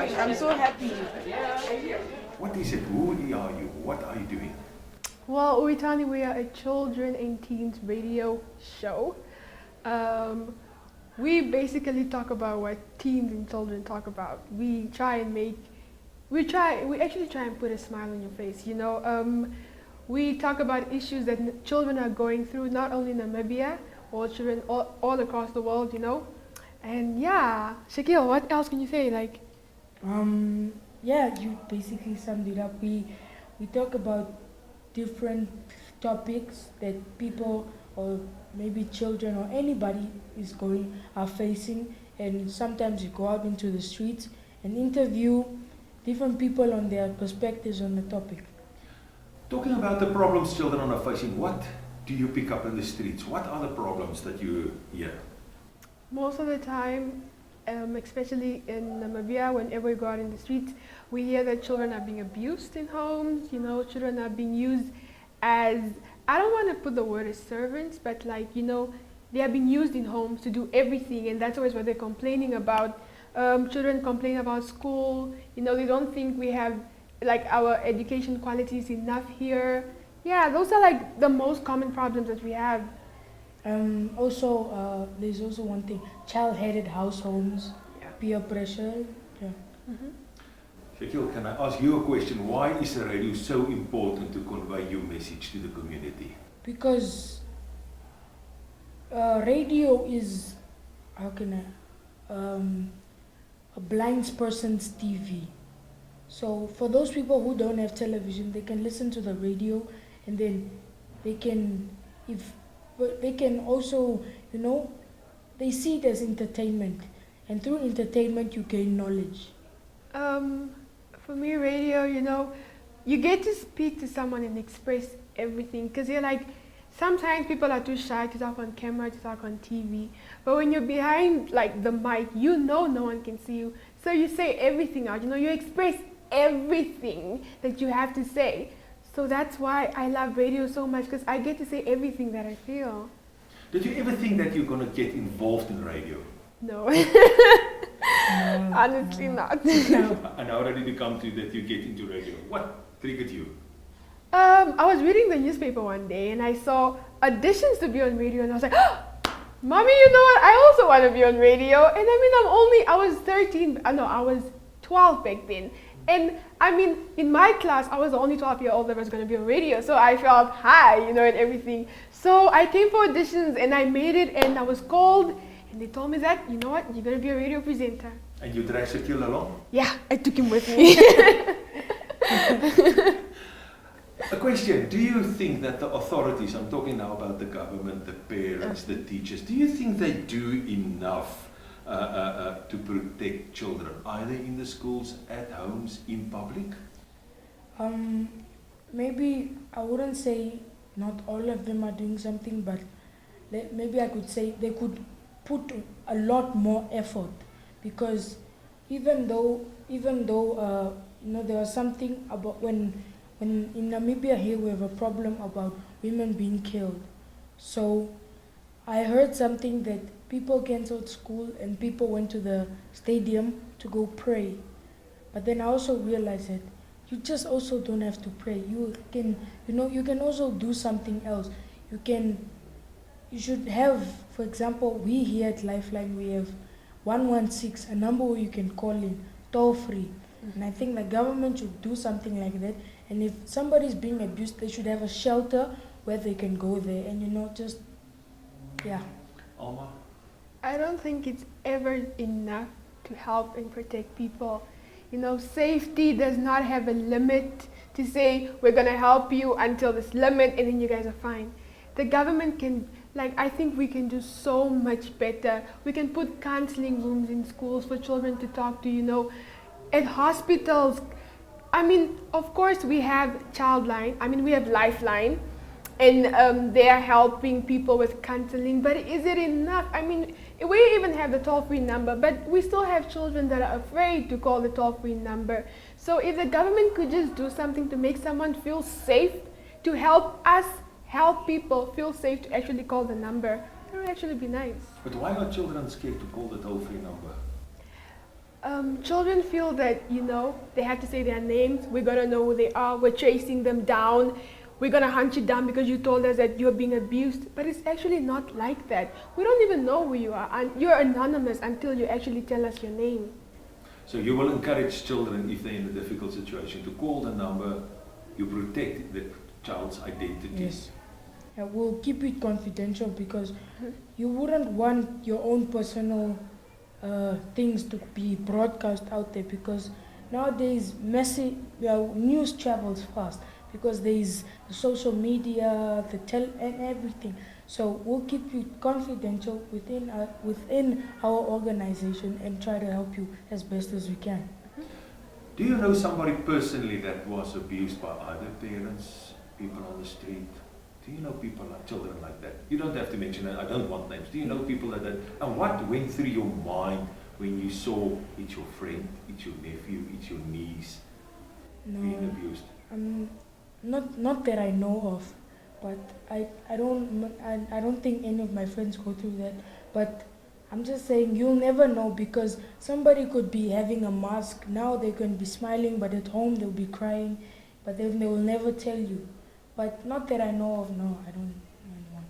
much. I'm so happy. What is it? Who are you? What are you doing? Well, Uitani, we are a children and teens radio show. We basically talk about what teens and children talk about. We actually try and put a smile on your face, you know. We talk about issues that children are going through, not only in Namibia, or children all across the world, you know. And yeah, Shaquille, what else can you say? Like, yeah, you basically summed it up. We talk about different topics that people or maybe children or anybody are facing, and sometimes you go out into the streets and interview different people on their perspectives on the topic. Talking about the problems children are facing, what do you pick up in the streets? What are the problems that you hear? most of the time, especially in Namibia, whenever we go out in the streets, we hear that children are being abused in homes, you know, children are being used as, I don't want to put the word as servants, but like, you know, they are being used in homes to do everything, and that's always what they're complaining about. Children complain about school, you know, they don't think we have, like, our education quality is enough here. Yeah, those are like the most common problems that we have. Also, there's also one thing, child-headed households, peer pressure. Yeah. Shaquille, can I ask you a question? Why is the radio so important to convey your message to the community? Because radio is, how can I, a blind person's TV. So for those people who don't have television, they can listen to the radio, and then they can, but they can also, you know, they see it as entertainment, and through entertainment you gain knowledge. For me, radio, you know, you get to speak to someone and express everything, because you're like, sometimes people are too shy to talk on camera, to talk on TV, but when you're behind like the mic, you know no one can see you, so you say everything out, you know, you express everything that you have to say. So that's why I love radio so much, because I get to say everything that I feel. Did you ever think that you're going to get involved in radio? No. Honestly not. And how did it come to that you get into radio? What triggered you? I was reading the newspaper one day and I saw auditions to be on radio, and I was like, oh, Mommy, you know what? I also want to be on radio. And I mean, I was 13, no, I was 12 back then. And I mean, in my class, I was the only 12-year-old that was going to be on radio. So I felt high, you know, and everything. So I came for auditions and I made it, and I was called. And they told me that, you know what, you're going to be a radio presenter. And you dragged Shaquille along? Yeah, I took him with me. A question, do you think that the authorities, I'm talking now about the government, the parents, the teachers, do you think they do enough to protect children, either in the schools, at homes, in public? Maybe I wouldn't say not all of them are doing something, but maybe I could say they could put a lot more effort, because even though you know, there was something about when in Namibia here we have a problem about women being killed. So I heard something that people cancelled school and people went to the stadium to go pray. But then I also realized that you just also don't have to pray. You can, you know, you can also do something else. You should have, for example, we here at Lifeline, we have 116, a number where you can call in, toll free. And I think the government should do something like that. And if somebody is being abused, they should have a shelter where they can go there and, you know, just, yeah. Alma? I don't think it's ever enough to help and protect people. You know, safety does not have a limit to say, we're going to help you until this limit and then you guys are fine. The government can, like, I think we can do so much better. We can put counseling rooms in schools for children to talk to, you know, at hospitals. I mean, of course we have Childline, I mean we have Lifeline, and they are helping people with counseling, but is it enough? I mean, we even have the toll-free number, but we still have children that are afraid to call the toll-free number. So if the government could just do something to make someone feel safe, to help us help people feel safe to actually call the number, that would actually be nice. But why are children scared to call the toll-free number? Children feel that, they have to say their names. We're going to know who they are. We're chasing them down. We're going to hunt you down because you told us that you're being abused. But it's actually not like that. We don't even know who you are. And you're anonymous until you actually tell us your name. So you will encourage children, if they're in a difficult situation, to call the number. You protect the child's identity. Yes. And we'll keep it confidential because you wouldn't want your own personal things to be broadcast out there, because nowadays news travels fast because there is the social media, and everything. So we'll keep you confidential within our organization and try to help you as best as we can. Do you know somebody personally that was abused by either parents, people on the street? Do you know people like children like that? You don't have to mention it. I don't want names. Do you know people like that? And what went through your mind when you saw it's your friend, it's your nephew, it's your niece being abused? Not that I know of, but I don't think any of my friends go through that. But I'm just saying you'll never know, because somebody could be having a mask now, they can be smiling, but at home they'll be crying, but then they will never tell you. But not that I know of, no, I don't know.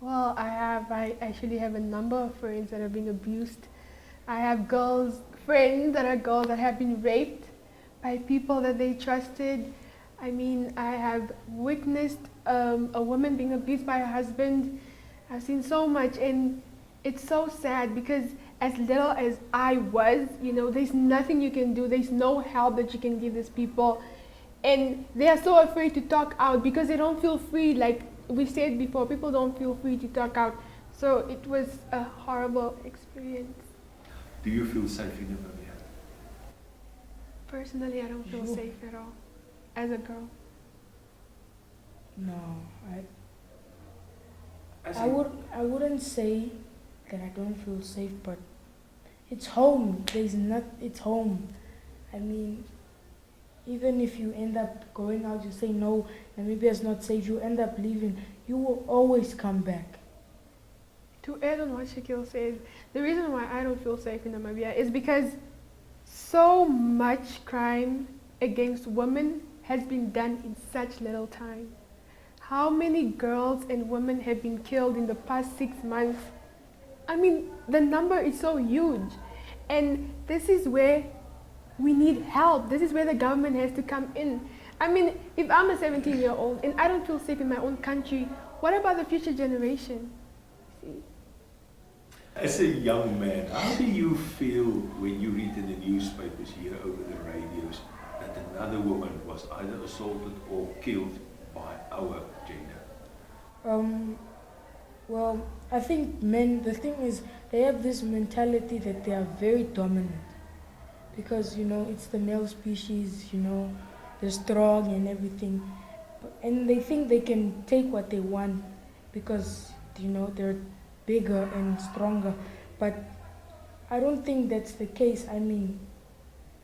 Well, I actually have a number of friends that are being abused. I have friends that have been raped by people that they trusted. I mean, I have witnessed a woman being abused by her husband. I've seen so much, and it's so sad because as little as I was, there's nothing you can do. There's no help that you can give these people. And they are so afraid to talk out because they don't feel free. Like we said before, people don't feel free to talk out. So it was a horrible experience. Do you feel safe in Namibia? Personally, I don't feel safe at all as a girl. No, I wouldn't say that I don't feel safe, but it's home. It's home. I mean, even if you end up going out, you say no, Namibia is not safe, you end up leaving, you will always come back. To add on what Shaquille says, the reason why I don't feel safe in Namibia is because so much crime against women has been done in such little time. How many girls and women have been killed in the past 6 months? I mean, the number is so huge. And this is where we need help. This is where the government has to come in. I mean, if I'm a 17-year-old and I don't feel safe in my own country, what about the future generation? See? As a young man, how do you feel when you read in the newspapers, hear over the radios, that another woman was either assaulted or killed by our gender? Well, I think men, the thing is, they have this mentality that they are very dominant. Because, it's the male species, they're strong and everything. And they think they can take what they want because, they're bigger and stronger. But I don't think that's the case. I mean,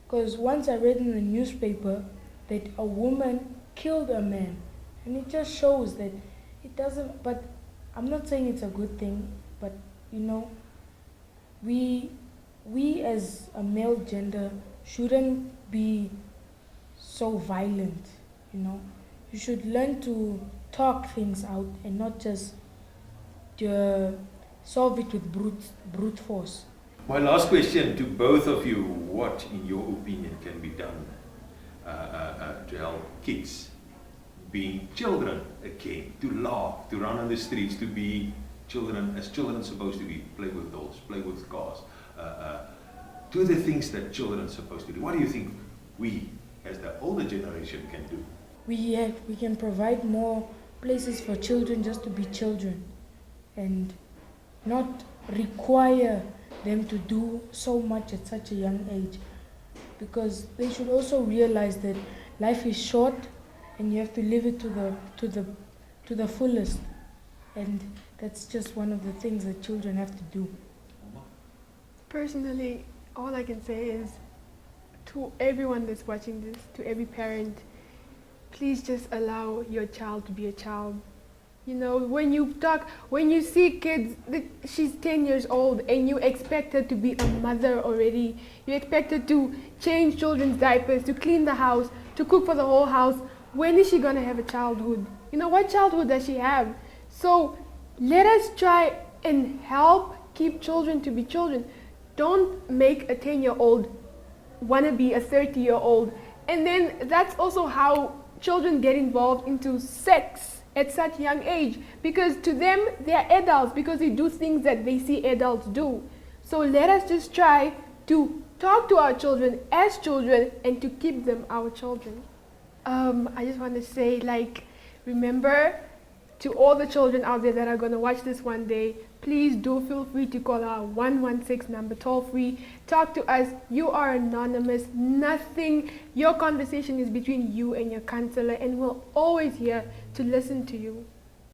because once I read in the newspaper that a woman killed a man. And it just shows that it doesn't, but I'm not saying it's a good thing, but, we as a male gender shouldn't be so violent, You should learn to talk things out and not just solve it with brute force. My last question to both of you, what in your opinion can be done to help kids being children again, to laugh, to run on the streets, to be children as children are supposed to be, play with dolls, play with cars, do the things that children are supposed to do. What do you think we, as the older generation, can do? We can provide more places for children just to be children and not require them to do so much at such a young age, because they should also realize that life is short and you have to live it to the fullest, and that's just one of the things that children have to do. Personally, all I can say is to everyone that's watching this, to every parent, please just allow your child to be a child. You know, when you see kids, she's 10 years old and you expect her to be a mother already. You expect her to change children's diapers, to clean the house, to cook for the whole house. When is she going to have a childhood? You know, what childhood does she have? So let us try and help keep children to be children. Don't make a 10-year-old want to be a 30-year-old. And then that's also how children get involved into sex at such young age, because to them they are adults because they do things that they see adults do. So let us just try to talk to our children as children and to keep them our children. I just want to say, remember, to all the children out there that are going to watch this one day, please do feel free to call our 116 number toll free. Talk to us. You are anonymous. Nothing. Your conversation is between you and your counselor, and we're always here to listen to you.